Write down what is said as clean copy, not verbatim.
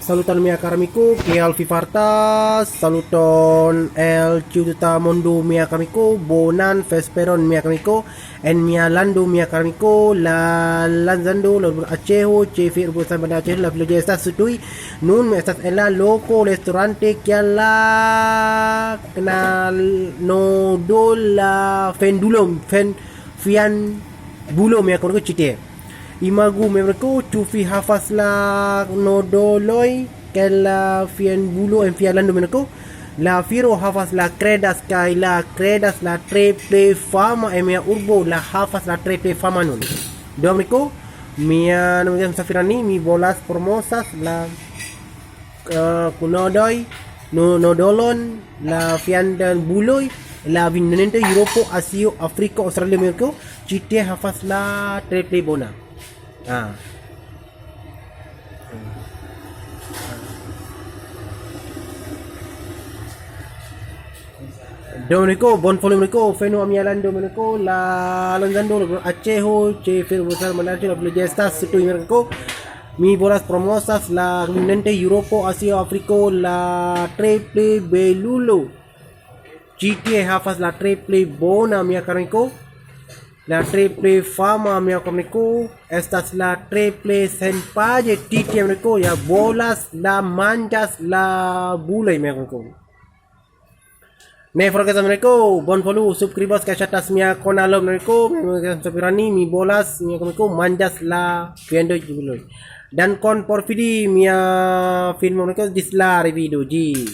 saluton mia karamiku, ke Alfifartas, saluton el ciuta mondo mia karamiku, bonan vesperon mia karamiku, en mia lando mia karamiku, la lanzando, la Aceho, chefe urusan Banda Aceh, la villa estas sutui, nun me estas en la loco restaurante que la kenal no do la fendulum, fian bulo mia karamiku cite. Imagu mereka cufi hafaz la nodoloi ke la fien bulo en fialan mereka la firo hafaz la credas kai la credas la treple fama emia urbo la hafaz la treple fama nun do mereka mia namanya safirani mi bolas formosas la kunodoi nodolon la fian dan buloi la vinente Europa Asia Afrika Australia mereka cite hafaz la treple bona. Domenico, bon follow Domenico, feno amialando Domenico, la lanzando Aceho, che fer buscar mandato la playa situ Domenico, mi bolas promosas la continente Europa, Asia, Africa, la triple belulo, GTA hafaz la triple bona mi Domenico. La triple fama mi amigo, estas la triple sempaye titi amigo, ya bolas la manjas la bula mi amigo. Ne forget amigo, bon follow, subscribas que chatas mi canal amigo, mi mi bolas mi amigo manjas la viendo bula. Dan kon por video mi film amigo disla video ji.